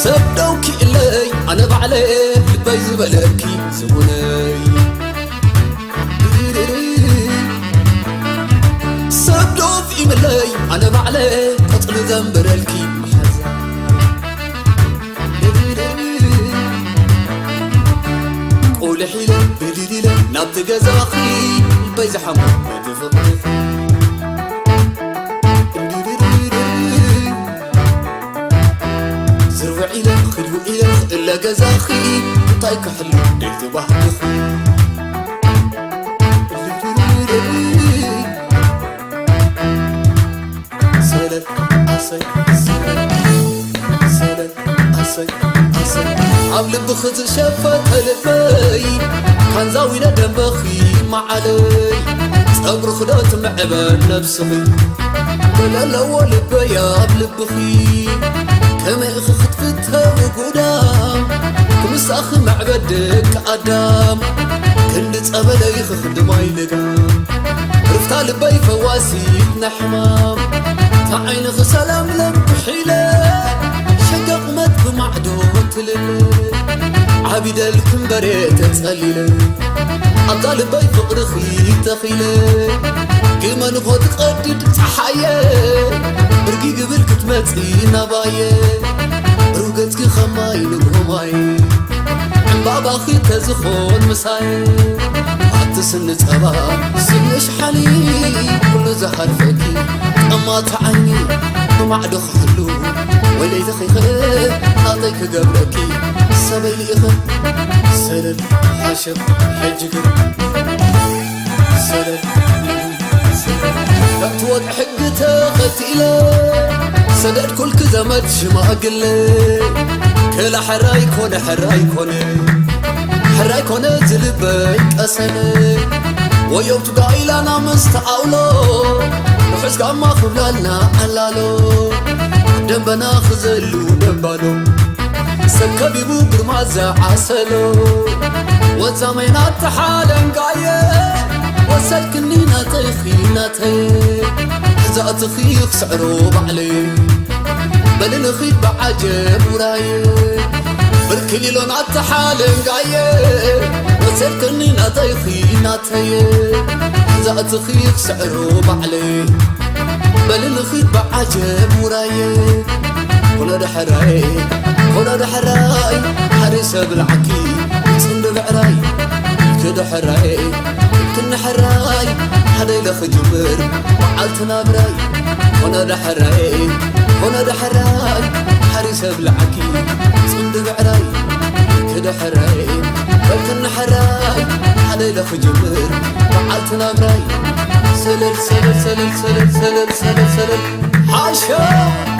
سبدوكي إلي أنا بعلي لبي زبلكي زبوني سبدوكي إلي أنا بعلي قتل ذنبرلكي محزن قولي حيلة بليلة نبت جزاخي لبي زحمو مدفقي خلو إله إلا جزاخي طايك حلو ديك بحدخي سلل أسي سلل أسي عم لبخت شفت قلبي كان زاوينا دنبخي ما علي صبر خدات معبان نفسي ولا الأول بياب لبخي كما إخخت فتها وقدام كمس أخ معبدك أدام كنت أبدا يخخد ما يلقام رفتا لبي فواسيت نحمام تعين خسلام لك حيلة شقق مد بمعدوت للي عبيد الكمبري تتسليلي أطالب بي فقر خيت خيلي كما نخوت قدد تحايا برقي قبل كتمتي نبايا روقتك خماي نقرماي عن بابا خي تزخون مساي حتى سنة أبا سنش حالي كل زهر فكي أما تعني ومعدو خلو ولي تخي خير أعطيك قبلكي سبيلي إخر سلل حشب حجك سلل توقع حقته قتيلة سدد كل كزمت شما قلي كلا حراي كونه زلبيك أسني ويوم تقايل أنا مستعولو نفسك أما خبلالنا علالو دنبنا خزلو دنبالو سكبي بوكر مازع عسلو وزامينا تحالن قايه وسلكني نطيخي نطي حزات خيخ سعرو بعلي بل نخيط بعجب وراي بركلي لون عالتحالن قايه وسلكني نطيخي نطي حزات خيخ سعرو بعلي بل نخيط بعجب وراي كنا دحراي حريسة بالعكي صند بعراي كده حراي كنا حراي حدا يلخ جبر وعالتنا براي كنا دحراي حريسة بالعكي صند بعراي كده حراي كنا حراي حدا يلخ جبر وعالتنا براي سلل حاشا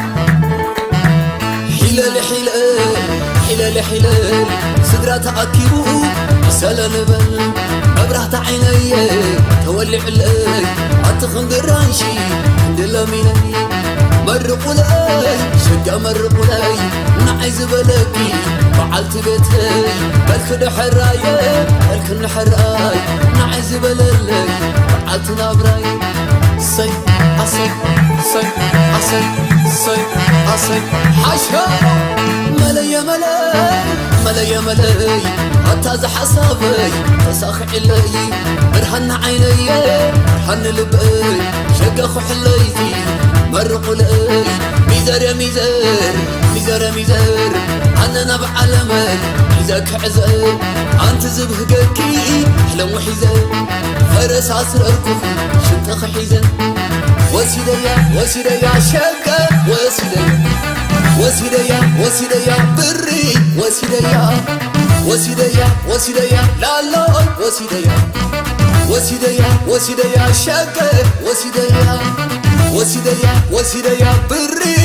حلال سدرة تأكيبو سلال بل أبرهت عيني تولع اللي أتخن قرانشي دلميني مرقوا لي شقا مرقوا لي نعيز بلقي فعلت بيتي بالكن حراي نعيز بللي فعلت نابراي صي أصي حاشا ملاي هتاز حسابي تساخ علي برهن عيني برهن لبي شقا خحليتي مرقوا لي ميزار أنا بعلمك حزاك عزق أنت زبه قكي حلم وحيزة فرس عصر أركوخي شنتخ حيزة وسيديا شقا وسيديا بري وسيديا لا وسيديا شقا وسيديا بري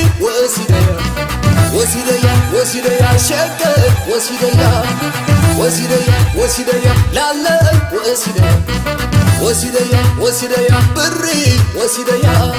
وسيديا شقا وسيديا لا وسيديا بري وسيديا